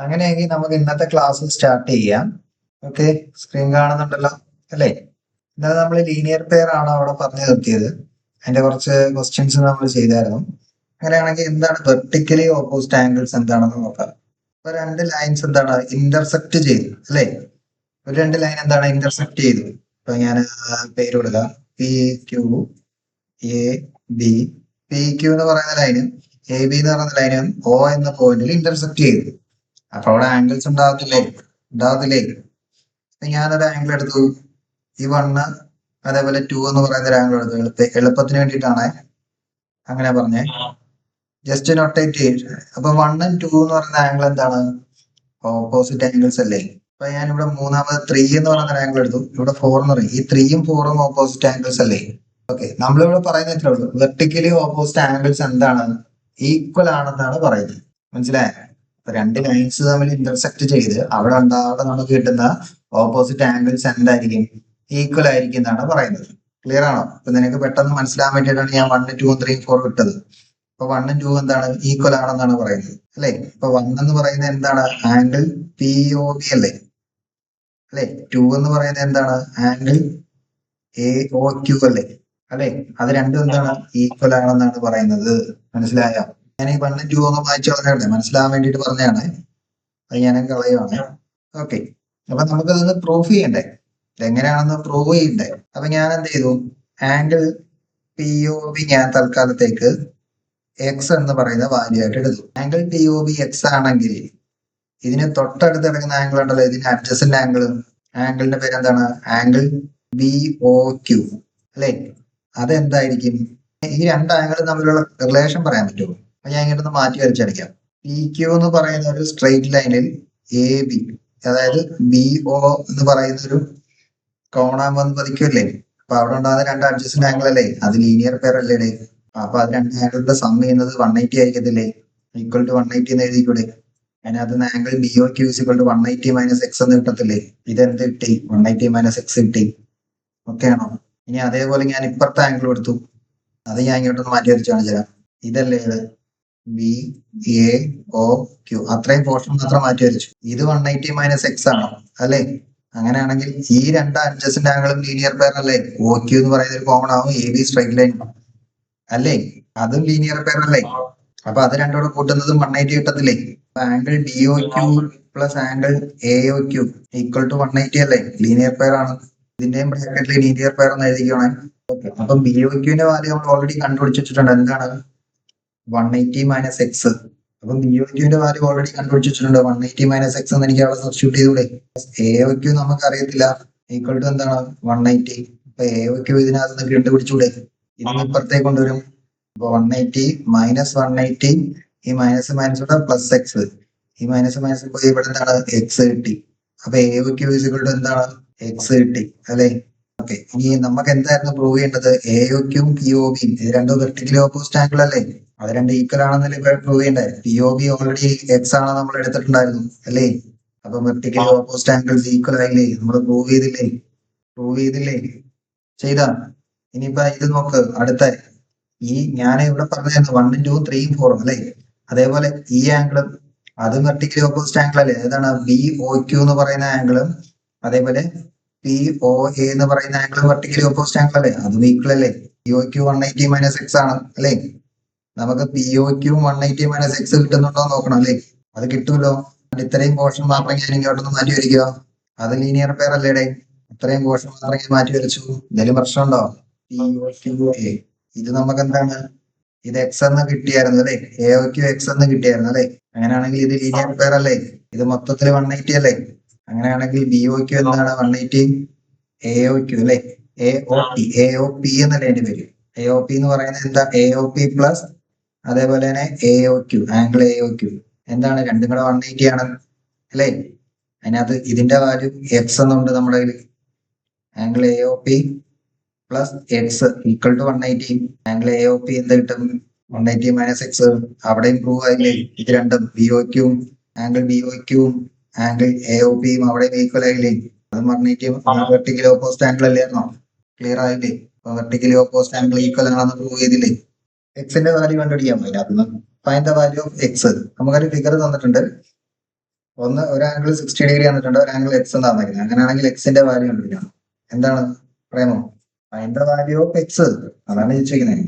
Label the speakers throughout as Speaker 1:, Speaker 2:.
Speaker 1: അങ്ങനെയെങ്കിൽ നമുക്ക് ഇന്നത്തെ ക്ലാസ് സ്റ്റാർട്ട് ചെയ്യാം. ഓക്കെ, സ്ക്രീൻ കാണുന്നുണ്ടല്ലോ അല്ലേ? ഇന്നലെ നമ്മൾ ലീനിയർ പെയർ ആണ് അവിടെ പറഞ്ഞു നിർത്തിയത്. അതിന്റെ കുറച്ച് ക്വസ്റ്റ്യൻസ് നമ്മൾ ചെയ്തായിരുന്നു. അങ്ങനെയാണെങ്കിൽ എന്താണ് വെർട്ടിക്കലി ഓപ്പോസിറ്റ് ആംഗിൾസ് എന്താണെന്ന് നോക്കാം. ഇപ്പൊ രണ്ട് ലൈൻസ് എന്താണ് ഇന്റർസെക്ട് ചെയ്തു അല്ലേ? ഒരു രണ്ട് ലൈൻ എന്താണ് ഇന്റർസെക്ട് ചെയ്തു. ഇപ്പൊ ഞാൻ പേര് കൊടുക്കാം, P Q A B. P Q എന്ന് പറയുന്ന ലൈനും എ ബി എന്ന് പറയുന്ന ലൈനും ഒ എന്ന പോയിന്റിൽ ഇന്റർസെക്ട് ചെയ്തു. അപ്പൊ അവിടെ ആംഗിൾസ് ഉണ്ടാകത്തില്ലേ. ഞാനൊരു ആംഗിൾ എടുത്തു, ഈ 1 അതേപോലെ 2 എന്ന് പറയുന്ന ഒരു ആംഗിൾ എടുത്തു. എളുപ്പത്തിന് വേണ്ടിയിട്ടാണ് അങ്ങനെ പറഞ്ഞേ, ജസ്റ്റ് നൊട്ടേറ്റ് ചെയ്ത്. അപ്പൊ 1 ഉം 2 എന്ന് പറയുന്ന ആംഗിൾ എന്താണ്? ഓപ്പോസിറ്റ് ആംഗിൾസ് അല്ലേ? അപ്പൊ ഞാൻ ഇവിടെ മൂന്നാമത് 3 എന്ന് പറയുന്ന ആംഗിൾ എടുത്തു, ഇവിടെ 4 എന്ന് പറയും. ഈ 3 ഉം 4 ഉം ഓപ്പോസിറ്റ് ആംഗിൾസ് അല്ലേ? ഓക്കെ, നമ്മളിവിടെ പറയുന്ന ഇത്രേ ഉള്ളൂ, വെർട്ടിക്കലി ഓപ്പോസിറ്റ് ആംഗിൾസ് എന്താണ്? ഈക്വൽ ആണെന്നാണ് പറയുന്നത്. മനസ്സിലായോ? രണ്ട് ലൈൻസ് തമ്മിൽ ഇന്റർസെക്ട് ചെയ്ത് അവിടെ നമുക്ക് കിട്ടുന്ന ഓപ്പോസിറ്റ് ആംഗിൾസ് എന്തായിരിക്കും? ഈക്വൽ ആയിരിക്കും എന്നാണ് പറയുന്നത്. ക്ലിയർ ആണോ? ഇപ്പൊ നിനക്ക് പെട്ടെന്ന് മനസ്സിലാൻ വേണ്ടിയിട്ടാണ് ഞാൻ 1, 2, 3, 4 ഇട്ടത്. അപ്പൊ 1 ഉം 2 എന്താണ്? ഈക്വൽ ആണെന്നാണ് പറയുന്നത് അല്ലെ? ഇപ്പൊ 1 എന്ന് പറയുന്നത് എന്താണ്? ആംഗിൾ പി ഒ ബി അല്ലേ? 2 എന്ന് പറയുന്നത് എന്താണ്? ആംഗിൾ എ ഒ ക്യു അല്ലേ? അത് രണ്ടും എന്താണ്? ഈക്വൽ ആണെന്നാണ് പറയുന്നത്. മനസ്സിലായോ? ഞാൻ ഈ 1 ഉം 2 ഒന്ന് വായിച്ചു കളഞ്ഞേ, മനസ്സിലാവാൻ വേണ്ടിയിട്ട് പറഞ്ഞതാണ്. അത് ഞാൻ കളയുവാണ്. ഓക്കെ, അപ്പൊ നമുക്കതൊന്ന് പ്രൂഫ് ചെയ്യണ്ടേ? എങ്ങനെയാണെന്ന് പ്രൂവ് ചെയ്യണ്ടേ? അപ്പൊ ഞാൻ എന്ത് ചെയ്തു, ആംഗിൾ പി ഒ ബി ഞാൻ തൽക്കാലത്തേക്ക് എക്സ് എന്ന് പറയുന്ന വാല്യൂ ആയിട്ട് എടുത്തു. Angle P O B X ആണെങ്കിൽ ഇതിന് തൊട്ടടുത്ത് കിടക്കുന്ന ആംഗിൾ ഉണ്ടല്ലോ, ഇതിന് അഡ്ജസന്റ് ആംഗിളിന്റെ പേര് എന്താണ്? ആംഗിൾ ബി ഒ ക്യു അല്ലെ? അതെന്തായിരിക്കും? ഈ രണ്ട് ആംഗിൾ തമ്മിലുള്ള റിലേഷൻ പറയാൻ പറ്റുമോ? അപ്പൊ ഞാൻ ഇങ്ങോട്ടൊന്ന് മാറ്റി വരച്ചടിക്കാം. പി ക്യു എന്ന് പറയുന്ന ഒരു സ്ട്രെയിറ്റ് ലൈനിൽ എ ബി, അതായത് ബി ഒ എന്ന് പറയുന്ന ഒരു കോണാൻ വന്ന് പതിക്കുമല്ലേ? അപ്പൊ അവിടെ ഉണ്ടാകുന്ന രണ്ട് അഡ്ജസ്റ്റന്റ് ആംഗിൾ അല്ലേ? അത് ലീനിയർ പെയർ അല്ലേ? അപ്പൊ അത് രണ്ട് ആംഗിളിന്റെ സം ചെയ്യുന്നത് 180 ആയിരിക്കത്തില്ലേ? ഈക്വൽ ടു 180 എന്ന് എഴുതിക്കൂടെ? അതിനകത്ത് angle B O Q equal to 180 minus X എന്ന് കിട്ടത്തില്ലേ? ഇതെന്ത് കിട്ടി? 180 മൈനസ് എക്സ് കിട്ടി. ഓക്കെ ആണോ? ഇനി അതേപോലെ ഞാൻ ഇപ്പുറത്തെ ആംഗിൾ എടുത്തു, അത് ഞാൻ ഇങ്ങോട്ടൊന്ന് മാറ്റി വരച്ച് കാണിച്ചു. ഇതല്ലേ ഇത്? ബി എ ഒ ക്യു, അത്രയും പോർഷൻ മാത്രം മാറ്റി വരച്ചു. ഇത് 180 മൈനസ് എക്സ് ആണോ? അല്ലേ? അങ്ങനെയാണെങ്കിൽ ഈ രണ്ട് അഡ്ജസ്റ്റന്റ് ആംഗിളും ലീനിയർ പെയർ അല്ലേ? ഒ ക്യു എന്ന് പറയുന്ന ഒരു കോമൺ ആവും, എ ബി സ്ട്രൈറ്റ് ലൈൻ അല്ലേ? അതും ലീനിയർ പെയർ അല്ലേ? അപ്പൊ അത് രണ്ടോടെ കൂട്ടുന്നതും 180 കിട്ടത്തില്ലേ? Angle D O Q plus angle A O Q equal to 180 അല്ലേ? ലീനിയർ പെയർ ആണ്. ഇതിന്റെയും ബ്രാക്കറ്റിൽ ലീനിയർ പെയർ എന്ന് എഴുതിക്കോണേ. അപ്പൊ ബി ഒ ക്യുവിന്റെ വാല്യൂ നമ്മൾ ഓൾറെഡി കണ്ടുപിടിച്ചിട്ടുണ്ട്. എന്താണ്? 180 മൈനസ് എക്സ്. അപ്പൊ ബി ഒ ക്യുവിന്റെ വാല്യൂ ഓൾറെഡി കണ്ടുപിടിച്ചിട്ടുണ്ട്. 180 മൈനസ് എക്സ് എന്ന് എനിക്ക് അവിടെ സബ്സ്റ്റിറ്റ്യൂട്ട് ചെയ്തൂടെ? എ ഒ ക്യു നമുക്ക് അറിയത്തില്ല, ഈക്വൽ ടു എന്താണ്? 180. അപ്പൊ എ ഒ ക്യു ഇതിനകത്ത് നിന്ന് കണ്ടുപിടിച്ചൂടെ? ഇതിന് ഇപ്പുറത്തേക്ക് കൊണ്ടുവരും. അപ്പൊ 180 മൈനസ് 180, ഈ മൈനസ് മൈനസ് പ്ലസ് എക്സ്, ഈ മൈനസ് മൈനസ് പോയി ഇവിടെ എന്താണ്? എക്സ് കിട്ടി. അപ്പൊ A O Q equal to എന്താണ്? എക്സ് കിട്ടി അല്ലെ? ഓക്കെ, ഇനി നമുക്ക് എന്തായിരുന്നു പ്രൂവ് ചെയ്യേണ്ടത്? എ ഒ ക്യും പി ഒ ബിയും ഇത് രണ്ടും വെർട്ടിക്കലി ഓപ്പോസിറ്റ് ആംഗിൾ അല്ലേ? അത് രണ്ട് ഈക്വൽ ആണെന്നല്ലേ പ്രൂവ് ചെയ്യണ്ടേ? P O B already X ആണ് നമ്മൾ എടുത്തിട്ടുണ്ടായിരുന്നു അല്ലേ? അപ്പൊ വെർട്ടിക്കലി ഓപ്പോസിറ്റ് ആംഗിൾസ് ഈക്വൽ ആയില്ലേ? നമ്മൾ പ്രൂവ് ചെയ്തില്ലേ? ചെയ്താ? ഇനിയിപ്പോ ഇത് നോക്ക്, അടുത്ത ഈ ഞാൻ ഇവിടെ പറഞ്ഞായിരുന്നു 1 ഉം 2 ഉം 3 ഉം 4 ഉം അല്ലേ? അതേപോലെ ഈ ആംഗിളും അതും വെർട്ടിക്കലി ഓപ്പോസിറ്റ് ആംഗിൾ അല്ലേ? ഏതാണ്? ബി ഒ ക്യു എന്ന് പറയുന്ന ആംഗിളും അതേപോലെ പി ഒ എ എന്ന് പറയുന്ന ആംഗിളും വെർട്ടിക്കലി ഓപ്പോസിറ്റ് ആംഗിൾ അല്ലേ? അതും ഈക്വൽ അല്ലേ? P O Q 180 minus X ആണ് അല്ലേ? നമുക്ക് P O Q 180 minus X കിട്ടുന്നുണ്ടോ നോക്കണം അല്ലേ? അത് കിട്ടുമല്ലോ. ഇത്രയും പോർഷൻ മാത്രം ഞാൻ ഇങ്ങോട്ടൊന്ന് മാറ്റി വരിക. അത് ലീനിയർ പെയർ അല്ലേടെ? ഇത്രയും പോർഷൻ മാത്രം ഞാൻ മാറ്റി വരച്ചു. എന്തെങ്കിലും പ്രശ്നമുണ്ടോ? പി ഒ ക്യു എ, ഇത് നമുക്ക് എന്താണ്? ഇത് എക്സ് എന്ന് കിട്ടിയായിരുന്നു അല്ലെ? എ ഒ ക്യു എക്സ് എന്ന് കിട്ടിയായിരുന്നു അല്ലെ? അങ്ങനെയാണെങ്കിൽ ഇത് ലീനിയർ പെയർ അല്ലേ? ഇത് മൊത്തത്തിൽ 180 അല്ലേ? അങ്ങനെയാണെങ്കിൽ ബി ഒ ക്യു എന്താണ്? 180 എ ഒ ക്യു അല്ലെ? എ ഒ പി എന്നല്ലേ അതിന്റെ പേര്? എ ഒ പി എന്ന് പറയുന്നത് എന്താ? എ ഒ പി പ്ലസ് അതേപോലെ തന്നെ A O Q, angle A O Q എന്താണ്? രണ്ടും കൂടെ 180 ആണ് അല്ലേ? അതിനകത്ത് ഇതിന്റെ വാല്യൂ എക്സ് എന്നുണ്ട് നമ്മുടെ കയ്യിൽ. Angle A O P plus X equal to 180. Angle A O P എന്ത് കിട്ടും? 180 മൈനസ് എക്സ്. അവിടെയും പ്രൂവ് ആയില്ലേ? ഇത് രണ്ടും ബി ഒ ക്യൂവും ആംഗിൾ ബി ഒ ക്യൂവും ആംഗിൾ എ ഒ പിയും അവിടെയും ഈക്വൽ ആയില്ലേ? അത് 180 വെർട്ടിക്കലി ഓപ്പോസിറ്റ് ആംഗിൾ അല്ലായിരുന്നോ? ക്ലിയർ ആയില്ലേ? വെർട്ടിക്കലി ഓപ്പോസിറ്റ് ആംഗിൾ ഈക്വൽ ആണെന്ന് പ്രൂവ് ചെയ്തില്ലേ? എക്സിന്റെ വാല്യൂ കണ്ടുപിടിക്കാൻ പറ്റില്ല. അതിന് find the value of X. നമുക്കൊരു ഫിഗർ തന്നിട്ടുണ്ട്. ഒന്ന് ഒരു ആംഗിൾ 60 ഡിഗ്രി തന്നിട്ടുണ്ട്, ഒരു ആംഗിൾ എക്സ് തന്നിരിക്കുന്നത്. അങ്ങനെയാണെങ്കിൽ എക്സിന്റെ വാല്യൂ കണ്ടുപിടിക്കണം. എന്താണ് പറയാമോ? അതിന്റെ വാല്യൂ ഓഫ് എക്സ്, അതാണ് ചോദിച്ചിരിക്കുന്നത്.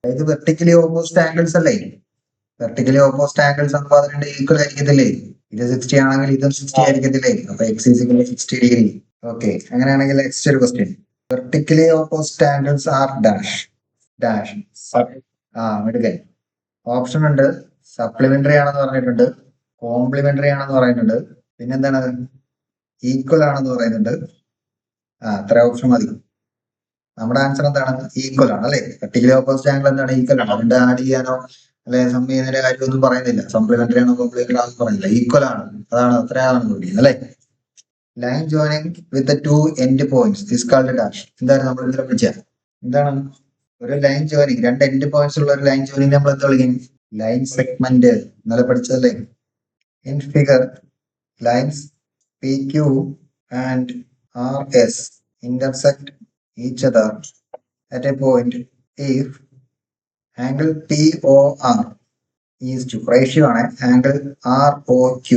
Speaker 1: അതായത് വെർട്ടിക്കലി ഓപ്പോസിറ്റ് ആംഗിൾസ് അല്ലേ? വെർട്ടിക്കലി ഓപ്പോസിറ്റ് ആംഗിൾസ് ആകുമ്പോൾ അത് രണ്ട് ഈക്വൽ ആയിരിക്കത്തില്ലേ? ഇത് 60 ആണെങ്കിൽ ഇതും 60 ആയിരിക്കത്തില്ലേ? അപ്പൊ എക്സ് ഈക്വൽ 60 ഡിഗ്രി. ഓക്കെ, അങ്ങനെയാണെങ്കിൽ നെക്സ്റ്റ് ഒരു question. Vertically opposite angles are dash dash. എടുക്കാൻ ഓപ്ഷൻ ഉണ്ട്. സപ്ലിമെന്ററി ആണെന്ന് പറഞ്ഞിട്ടുണ്ട്, കോംപ്ലിമെന്ററി ആണെന്ന് പറയുന്നുണ്ട്, പിന്നെന്താണ് ഈക്വൽ ആണെന്ന് പറയുന്നുണ്ട്. അത്ര ഓപ്ഷൻ മതി. നമ്മുടെ ആൻസർ എന്താണ്? ഈക്വൽ ആണ് അല്ലെ? വെർട്ടിക്കലി ഓപ്പോസിറ്റ് ആംഗിൾ എന്താണ്? ഈക്വൽ ആണ്. അതിന്റെ ആഡ് ചെയ്യാനോ അല്ലെ സം ചെയ്യുന്നതിന്റെ കാര്യമൊന്നും പറയുന്നില്ല. സപ്ലിമെന്ററി ആണോ കോംപ്ലിമെന്ററി ആണോ പറയുന്നില്ല, ഈക്വൽ ആണ്. അത്രയാണ് നോക്കിയത് അല്ലെ? Line joining with two end points is called dash. എന്തായാലും നമ്മൾ ഇതിനെ വിളിച്ച എന്താണ്? ഒരു ലൈൻ ജോയിനിങ്, രണ്ട് എൻഡ് പോയിന്റ്സ് ഉള്ള ഒരു ലൈൻ ജോയിനിങ് നമ്മൾ എന്താ വിളിക്കും? Line segment. ഇന്നലെ പഠിച്ചതല്ലേ? In figure lines P Q and R S intersect each other at a point if angle POR is to ratio ആണ് ആംഗിൾ ROQ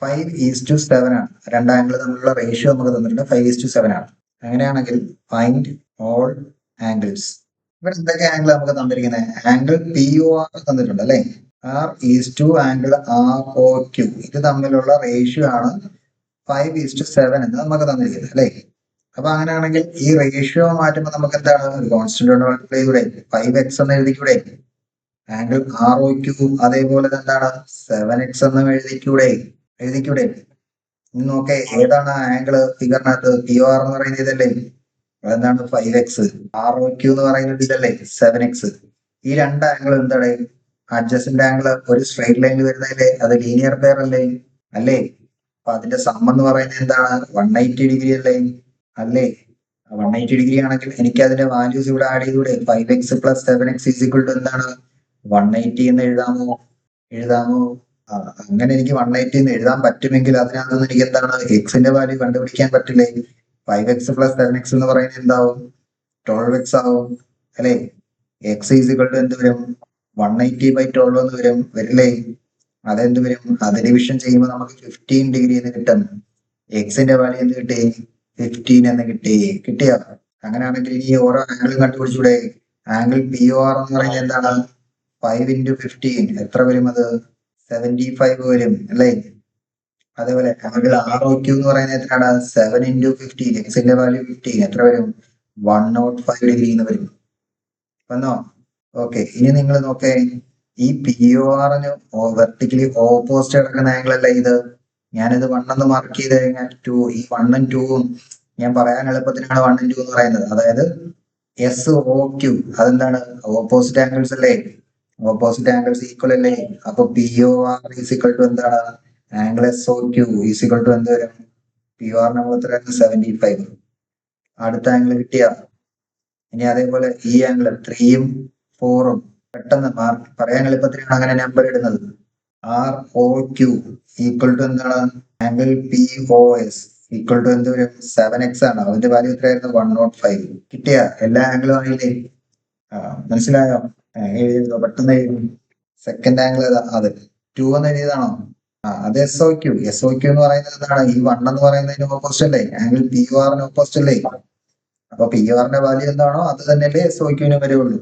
Speaker 1: 5:7 ആണ്. രണ്ട് ആംഗിൾ തമ്മിലുള്ള റേഷ്യോ നമുക്ക് തന്നിട്ടുണ്ട് 5:7 ആണ്. അങ്ങനെയാണെങ്കിൽ ഫൈൻഡ് ഓൾ ആംഗിൾസ്. ഇവിടെ എന്തൊക്കെ ആംഗിൾ നമുക്ക് തന്നിരിക്കുന്നത്? ആംഗിൾ POR തന്നിട്ടുണ്ട് അല്ലെ? R ആംഗിൾ ROQ ഇത് തമ്മിലുള്ള റേഷ്യോ ആണ് 5:7 എന്ന് നമുക്ക് തന്നിരിക്കുന്നത് അല്ലെ? അപ്പൊ അങ്ങനെയാണെങ്കിൽ ഈ റേഷ്യോ മാറ്റുമ്പോൾ നമുക്ക് എന്താണ്? ഒരു കോൺസ്റ്റന്റ് മൾട്ടിപ്ലൈ ചെയ്യൂടെ? 5x എന്ന് എഴുതിക്കൂടെ? ആംഗിൾ ROQ അതേപോലെ എന്താണ് 7x എന്ന് എഴുതിക്കൂടെ? ഇനി നോക്കേ, ഏതാണ് ആംഗിൾ ഫിഗറിനകത്ത്? POR എന്ന് പറയുന്നത് ഇതല്ലേ? അതെന്താണ് 5x. ROQ എന്ന് പറയുന്നത് ഇതല്ലേ? 7x. ഈ രണ്ട് ആംഗിൾ എന്താണ്? അഡ്ജസന്റ് ആംഗിൾ ഒരു സ്ട്രൈറ്റ് ലൈനിൽ വരുന്നതല്ലേ? അത് ലീനിയർ പെയർ അല്ലേ? അപ്പൊ അതിന്റെ സം എന്ന് പറയുന്നത് എന്താണ്? 180 ഡിഗ്രി അല്ലേ? 180 ഡിഗ്രി ആണെങ്കിൽ എനിക്ക് അതിന്റെ വാല്യൂസ് ഇവിടെ ആഡ് ചെയ്തൂടെ? 5x + 7x = എന്താണ്? 180 എന്ന് എഴുതാമോ? അങ്ങനെ എനിക്ക് 180 എന്ന് എഴുതാൻ പറ്റുമെങ്കിൽ അതിനകത്ത് നിന്ന് എനിക്ക് എന്താണ് എക്സിന്റെ വാല്യൂ കണ്ടുപിടിക്കാൻ പറ്റില്ലേ? 5x + 7x എന്ന് പറയുന്നത് എന്താവും? 12x ആവും അല്ലെ? x = എന്ത് വരും? 180/12 എന്ന് വരില്ലേ? അതെന്ത് വരും? അത് ഡിവിഷൻ ചെയ്യുമ്പോൾ നമുക്ക് 15 ഡിഗ്രി എന്ന് കിട്ടും. എക്സിന്റെ വാല്യൂ എന്ത് കിട്ടി? 15 എന്ന് കിട്ടിയോ? അങ്ങനെയാണെങ്കിൽ ഇനി ഓരോ ആംഗിളും കണ്ടുപിടിച്ചൂടെ? ആംഗിൾ POR എന്ന് പറയുന്നത് എന്താണ്? 5 × 15 എത്ര വരും? അത് 75 വരും അല്ലേ? അതേപോലെ ആംഗിൾ ROQ എന്ന് പറയുന്നത് എത്രയാണ്? 7 × 15 എക്സിന്റെ വാല്യൂ 15 എത്ര വരും? 105 ഡിഗ്രി എന്ന് വരും. വന്നോ? ഓക്കെ, ഇനി നിങ്ങൾ നോക്കേ, ഈ PORന് വെർട്ടിക്കലി ഓപ്പോസിറ്റ് കിടക്കുന്ന ആംഗിൾ അല്ല ഇത്. ഞാനിത് 1 എന്ന് മാർക്ക് ചെയ്ത് കഴിഞ്ഞാൽ 2, ഈ 1 ഉം 2 ഉം ഞാൻ പറയാൻ എളുപ്പത്തിനാണ് 1 ഉം 2 എന്ന് പറയുന്നത്. അതായത് SOQ അതെന്താണ്? ഓപ്പോസിറ്റ് ആംഗിൾസ് അല്ലേ? ഓപ്പോസിറ്റ് ആംഗിൾസ് ഈക്വൽ അല്ലേ? അപ്പൊ POR = എന്താണ്? ആംഗിൾ SOQ = എന്ത് വരും? POR നമ്മൾ എത്രയാണ്? 75. അടുത്ത ആംഗിൾ കിട്ടിയ. ഇനി അതേപോലെ ഈ ആംഗിൾ 3 ഉം 4 ഉം പെട്ടെന്ന് പറയാൻ എളുപ്പത്തിനാണ് അങ്ങനെ നമ്പർ ഇടുന്നത്. ROQ = എന്താണ്? ആംഗിൾ POS = എന്ത് വരും? 7x ആണ്. അതിന്റെ വാല്യൂ എത്രയായിരുന്നു? 105. കിട്ടിയ? എല്ലാ ആംഗിളും ആയില്ലേ? മനസ്സിലായോ? എഴുതിയോ? പെട്ടെന്ന് എഴുതി. സെക്കൻഡ് ആംഗിൾ അത് 2 എന്ന് എഴുതിയതാണോ? അത് SOQ എന്ന് പറയുന്നത് എന്താണ്? ഈ 1 എന്ന് പറയുന്നതിന് ഓപ്പോസിറ്റ് അല്ലേ? ആംഗിൾ PORന് ഓപ്പോസിറ്റ് അല്ലേ? അപ്പൊ PORന്റെ വാല്യൂ എന്താണോ അത് തന്നെയല്ലേ SOQന് വരുള്ളൂ.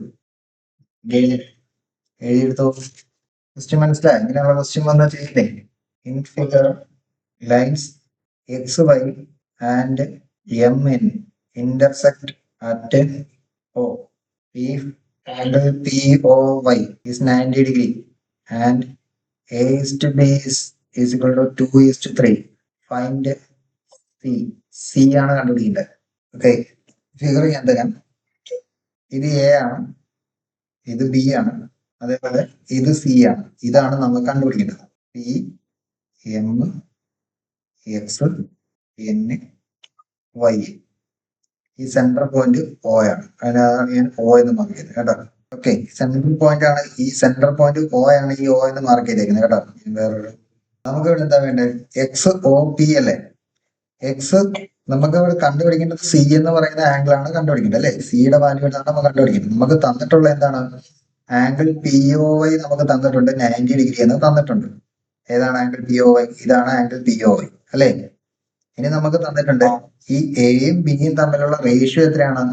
Speaker 1: എഴുതിയെടുത്തോ. ക്വസ്റ്റ്യൻ മനസ്സിലായി? ഇങ്ങനെയുള്ള ക്വസ്റ്റ്യൻ വന്നാൽ ചെയ്യില്ലേ? In figure lines XY and MN intersect at O. If angle POY is 90 degree and A/B is equal to 2:3, find C ആണ് കണ്ടുപിടിക്കേണ്ടത്. ഓക്കെ, ഫിഗർ ഞാൻ തരാം. ഇത് A ആണ്, ഇത് B ആണ്, അതേപോലെ ഇത് C ആണ്. ഇതാണ് നമ്മൾ കണ്ടുപിടിക്കേണ്ടത്. P M X N Y. ഈ സെൻട്രൽ പോയിന്റ് O ആണ്. അതിനാണ് ഞാൻ O എന്ന് മാർക്ക് ചെയ്തത് കേട്ടോ. ഓക്കെ, സെൻട്രൽ പോയിന്റ് ആണ്. ഈ സെൻട്രൽ പോയിന്റ് O ആണ് ഈ O എന്ന് മാർക്ക് ചെയ്തേക്കുന്നത് കേട്ടോ. വേറൊരു നമുക്ക് ഇവിടെ എന്താ വേണ്ടത്? XOP അല്ലേ? എക്സ് നമുക്ക് ഇവിടെ കണ്ടുപിടിക്കേണ്ടത് C എന്ന് പറയുന്ന ആംഗിൾ ആണ് കണ്ടുപിടിക്കേണ്ടത് അല്ലെ? സിയുടെ വാല്യൂ ആണ് നമ്മൾ കണ്ടുപിടിക്കുന്നത്. നമുക്ക് തന്നിട്ടുള്ള എന്താണ്? ആംഗിൾ POY നമുക്ക് തന്നിട്ടുണ്ട് 90 ഡിഗ്രി എന്ന് തന്നിട്ടുണ്ട്. ഏതാണ് ആംഗിൾ പി ഒ വൈ? ഇതാണ് ആംഗിൾ പി ഒ വൈ അല്ലേ? ഇനി നമുക്ക് തന്നിട്ടുണ്ട് ഈ എയും ബിയും തമ്മിലുള്ള റേഷ്യോ എത്രയാണ്?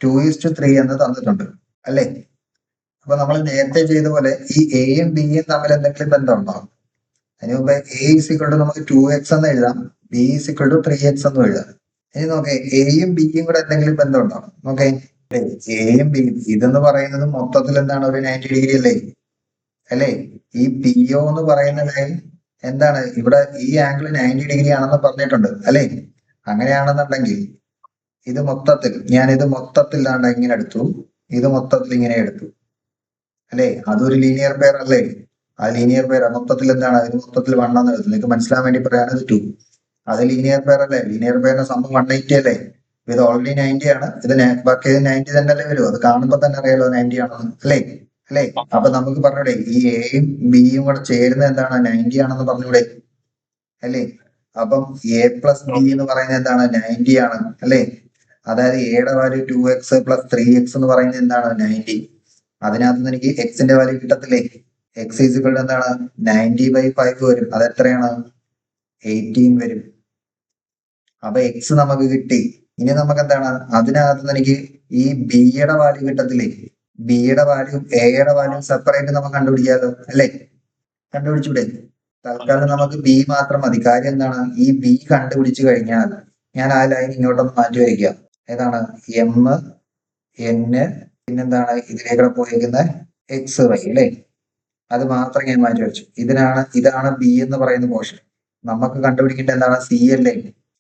Speaker 1: 2:3 എന്ന് തന്നിട്ടുണ്ട് അല്ലേ? അപ്പൊ നമ്മൾ നേരത്തെ ചെയ്ത പോലെ ഈ എയും ബിയും തമ്മിൽ എന്തെങ്കിലും ബന്ധമുണ്ടോ? അതിന് മുമ്പ് എ ഇസിക്വൾ ടു നമുക്ക് 2x എന്ന് എഴുതാം, ബി ഇസിക്വൾ ടു 3x എന്നും എഴുതാം. ഇനി നോക്കേ, എയും ബിയും കൂടെ എന്തെങ്കിലും ബന്ധമുണ്ടോ? നോക്കേ, എയും ബിയും ഇതെന്ന് പറയുന്നത് മൊത്തത്തിൽ എന്താണ്? ഒരു 90 ഡിഗ്രി അല്ലേ? അല്ലേ? ഈ പി ഒ എന്ന് പറയുന്ന ലൈൻ എന്താണ്? ഇവിടെ ഈ ആംഗിൾ 90 ഡിഗ്രി ആണെന്ന് പറഞ്ഞിട്ടുണ്ട് അല്ലേ? അങ്ങനെയാണെന്നുണ്ടെങ്കിൽ ഇത് മൊത്തത്തിൽ ഞാനിത് മൊത്തത്തിൽ ഇങ്ങനെ എടുത്തു, ഇത് മൊത്തത്തിൽ ഇങ്ങനെ എടുത്തു അല്ലേ? അതൊരു ലീനിയർ പെയർ അല്ലേ? ആ ലീനിയർ പെയർ മൊത്തത്തിൽ എന്താണ്? ഇത് മൊത്തത്തിൽ 1 എന്ന് എടുത്തു. നിങ്ങൾക്ക് മനസ്സിലാൻ വേണ്ടി പറയാണ് 2. അത് ലീനിയർ പെയർ അല്ലേ? ലീനിയർ പെയറിന്റെ സംഭവം 180 അല്ലേ? ഇത് ഓൾറെഡി 90 ആണ്. ഇത് ബാക്കി 90 തന്നെ അല്ലേ വരും? അത് കാണുമ്പോൾ തന്നെ അറിയാലോ 90 ആണെന്ന് അല്ലേ? അല്ലേ? അപ്പൊ നമുക്ക് പറഞ്ഞൂടെ ഈ എയും ബിയും കൂടെ ചേരുന്ന എന്താണ്? 90 ആണെന്ന് പറഞ്ഞൂടെ അല്ലേ? അപ്പം എ പ്ലസ് ബി എന്ന് പറയുന്നത് എന്താണ്? 90 ആണ് അല്ലേ? അതായത് എയുടെ വാല്യൂ 2x പ്ലസ് 3x എന്ന് പറയുന്നത് എന്താണ്? 90. അതിനകത്ത് നിന്ന് എനിക്ക് എക്സിന്റെ വാല്യൂ കിട്ടത്തില്ലേ? എക്സ് ഈസിക്വൾ എന്താണ്? 90/5 വരും. അത് എത്രയാണ്? 18 വരും. അപ്പൊ എക്സ് നമുക്ക് കിട്ടി. ഇനി നമുക്ക് എന്താണ്? അതിനകത്ത് നിന്ന് എനിക്ക് ഈ ബിയുടെ വാല്യൂ കിട്ടത്തില്ലേ? ബിയുടെ വാല്യൂ എയുടെ വാല്യൂ സെപ്പറേറ്റ് നമുക്ക് കണ്ടുപിടിക്കാമല്ലോ അല്ലേ? കണ്ടുപിടിച്ചൂടെ? തൽക്കാലം നമുക്ക് ബി മാത്രം മതി. കാര്യം എന്താണ്? ഈ ബി കണ്ടുപിടിച്ചു കഴിഞ്ഞാൽ ഞാൻ ആ ലൈൻ ഇങ്ങോട്ടൊന്ന് മാറ്റി വയ്ക്കാം. ഏതാണ്? എം എൻ പിന്നെന്താണ് ഇതിലേക്കൂടെ പോയിരിക്കുന്ന എക്സ് വൈ അല്ലേ? അത് മാത്രം ഞാൻ മാറ്റി വെച്ചു. ഇതാണ് ബി എന്ന് പറയുന്ന പോർഷൻ. നമുക്ക് കണ്ടുപിടിക്കേണ്ട എന്താണ്? സി അല്ലേ?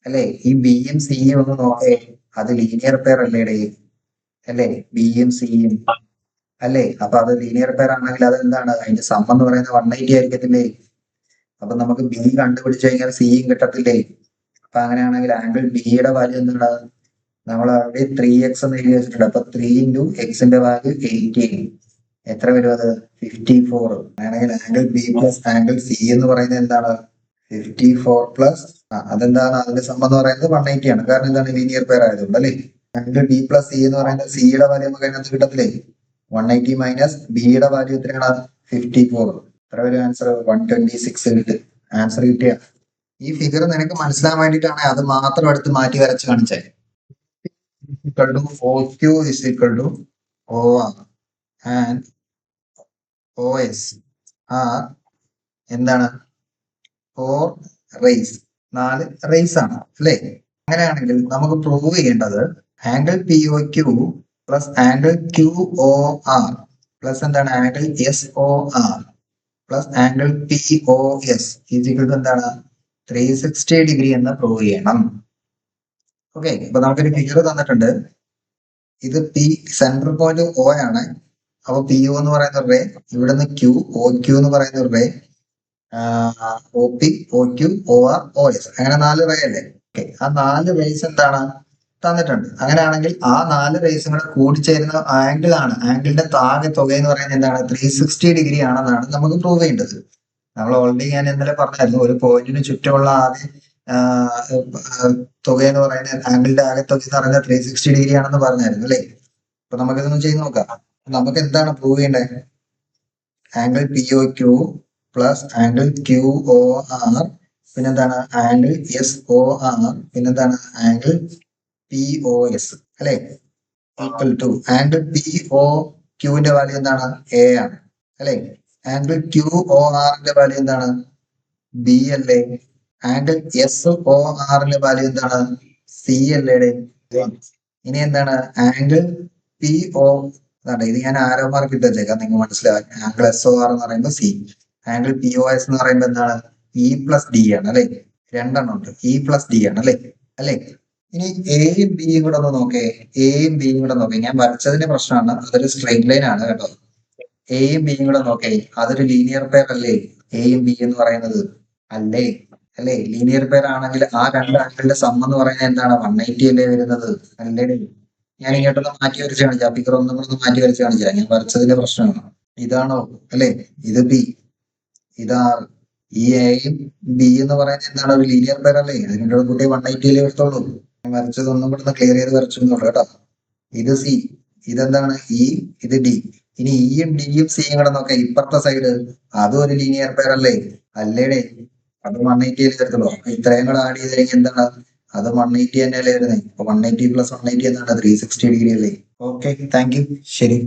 Speaker 1: അല്ലേ? ഈ ബിയും സിയും ഒന്ന് നോക്കേ, അത് ലീനിയർ പെയർ അല്ലേടേ? അല്ലേ? ബിയും സിയും അല്ലേ? അപ്പൊ അത് ലീനിയർ പെയർ ആണെങ്കിൽ അത് എന്താണ്? അതിന്റെ സം എന്ന് പറയുന്നത് 180 ആയിരിക്കത്തില്ലേ? അപ്പൊ നമുക്ക് ബി കണ്ടുപിടിച്ചു കഴിഞ്ഞാൽ സിയും കിട്ടത്തില്ലേ? അപ്പൊ അങ്ങനെയാണെങ്കിൽ ആംഗിൾ ബിയുടെ വാല്യൂ എന്താണ്? നമ്മൾ അവിടെ 3x എന്ന് എഴുതി വെച്ചിട്ടുണ്ട്. അപ്പൊ 3 ഇൻറ്റു എക്സിന്റെ വാല്യൂ 18. എത്ര വരും അത്? 54. അങ്ങനെയാണെങ്കിൽ angle B plus angle C എന്ന് പറയുന്നത് എന്താണ്? 54 പ്ലസ് അതെന്താണ്? അതിന്റെ സം എന്ന് പറയുന്നത് 180 ആണ്. കാരണം എന്താണ്? ലീനിയർ പെയർ ആയതുകൊണ്ട് അല്ലേ? ആംഗിൾ ബി പ്ലസ് സി എന്ന് പറയുന്നത് സിയുടെ വാല്യൂ നമുക്ക് അതിനകത്ത് കിട്ടത്തില്ലേ? 180 മൈനസ് ബിയുടെ വാല്യൂ എത്രയാണ്? 54. എത്ര വരും ആൻസർ? 126 കിട്ടും. ആൻസർ കിട്ടിയ ഈ ഫിഗർ നിനക്ക് മനസ്സിലാൻ വേണ്ടിയിട്ടാണ് അത് മാത്രം എടുത്ത് മാറ്റി വരച്ച് കാണിച്ചത്. OQ is equal to OR and OS are എന്താണ്? 4 റേസ്. 4 റേസ് ആണ് അല്ലേ? അങ്ങനെയാണെങ്കിൽ നമുക്ക് പ്രൂവ് ചെയ്യേണ്ടത് angle P O Q plus angle Q O R plus എന്താണ്? Angle S O R plus angle P O S equal to എന്താണ്? 360 degree എന്ന് പ്രൂവ് ചെയ്യണം. ഓക്കെ, അപ്പൊ നമുക്കൊരു ഫിഗർ തന്നിട്ടുണ്ട്. ഇത് പി സെൻട്രൽ പോയിന്റ് ഒ ആണ്. അപ്പൊ പി ഒ എന്ന് പറയുന്ന റേ, ഇവിടുന്ന് ക്യൂ ഒ ക്യൂ എന്ന് പറയുന്ന ray, O P O Q O R O S, അങ്ങനെ 4 റേ അല്ലേ? ഓക്കെ, ആ 4 റേസ് എന്താണ് തന്നിട്ടുണ്ട്. അങ്ങനെയാണെങ്കിൽ ആ 4 റേസും കൂടെ കൂടിച്ചേരുന്ന ആംഗിൾ ആണ്, ആംഗിളിന്റെ താഴെ തുക എന്ന് പറയുന്നത് എന്താണ്? 360 ഡിഗ്രി ആണെന്നാണ് നമുക്ക് പ്രൂവ് ചെയ്യേണ്ടത്. നമ്മൾ ഓൾറെഡി ഞാൻ ഇന്നലെ പറഞ്ഞായിരുന്നു, ഒരു പോയിന്റിന് ചുറ്റുമുള്ള ആകെ തുക എന്ന് പറയുന്നത്, ആംഗിളിന്റെ ആകെ തുക എന്ന് പറയുന്നത് 360 ഡിഗ്രി ആണെന്ന് പറഞ്ഞായിരുന്നു അല്ലേ? അപ്പൊ നമുക്കിതൊന്ന് ചെയ്ത് നോക്കാം. നമുക്ക് എന്താണ് പ്രൂവ് ചെയ്യേണ്ടത്? Angle P O Q plus angle Q O R പിന്നെന്താണ്? ആംഗിൾ എസ് ഒ ആർ പിന്നെന്താണ്? ആംഗിൾ പി ഒ എസ് അല്ലെ? Equal to angle P O ക്യൂവിന്റെ വാല്യൂ എന്താണ്? എ ആണ് അല്ലെ? ആംഗിൾ ക്യൂ ഒ ആറിന്റെ വാല്യൂ എന്താണ്? ബി അല്ലേ? ആംഗിൾ എസ് ഒ ആറിന്റെ വാല്യൂ എന്താണ്? സി അല്ലേ? ഇനി എന്താണ്? ആംഗിൾ പി ഒ ഇത് ഞാൻ ആരോ മാർക്ക് ഇട്ട് വെച്ചേക്കാം, നിങ്ങൾ മനസ്സിലാവാൻ. ആംഗിൾ എസ് ഒ ആർ എന്ന് പറയുമ്പോൾ C, angle P O S എന്ന് പറയുമ്പോൾ എന്താണ്? ഇ പ്ലസ് ഡി ആണ് അല്ലെ? 2 ഉണ്ട്. ഇ പ്ലസ് ഡി ആണ് അല്ലെ? ഇനി എയും ബിയും കൂടെ ഒന്ന് നോക്കേ. എയും ബിയും കൂടെ നോക്കേ. ഞാൻ വരച്ചതിന്റെ പ്രശ്നമാണ്, അതൊരു സ്ട്രെയിറ്റ് ലൈൻ ആണ് കേട്ടോ. എയും ബിയും കൂടെ നോക്കേ. അതൊരു ലീനിയർ പെയർ അല്ലേ? എയും ബി എന്ന് പറയുന്നത് അല്ലേ? ലീനിയർ പെയർ ആണെങ്കിൽ ആ 2 ആംഗിളിന്റെ സം എന്ന് പറയുന്നത് എന്താണ്? 180 അല്ലേ വരുന്നത് അല്ലേ? ഞാൻ ഇങ്ങോട്ടൊന്ന് മാറ്റി വരച്ച് കാണിച്ചാൽ, ഫിഗർ ഒന്നും കൂടെ മാറ്റി വരച്ച് കാണിച്ചാൽ, ഞാൻ വരച്ചതിന്റെ പ്രശ്നമാണ്. ഇതാണോ അല്ലെ? ഇത് ബി, ഇതാ ഈ എയും ബി എന്ന് പറയുന്നത് എന്താണ്? ഒരു ലീനിയർ പെയർ അല്ലേ? അതിനോട് കൂട്ടി 180 അല്ലേ വരത്തുള്ളൂ. ഞാൻ വരച്ചത് ഒന്നും കൂടെ ക്ലിയർ ചെയ്ത് വരച്ചു കേട്ടോ. ഇത് സി, ഇതെന്താണ്? ഇ, ഇത് ഡി. ഇനി ഇയും ഡിയും സിയും കൂടെ നോക്കാം. ഇപ്പുറത്തെ സൈഡ് അതും ഒരു ലീനിയർ പെയർ അല്ലേ? അല്ലേടേ, അത് 180 തരത്തുള്ളൂ. ഇത്രയും കൂടെ ആഡ് ചെയ്ത് കഴിഞ്ഞാൽ എന്താണ്? അത് 180 തന്നെയല്ലേ വരുന്നത്. അപ്പൊ 180 + 180 എന്താണ്? 360 ഡിഗ്രി അല്ലേ? Okay, thank you. ശരി.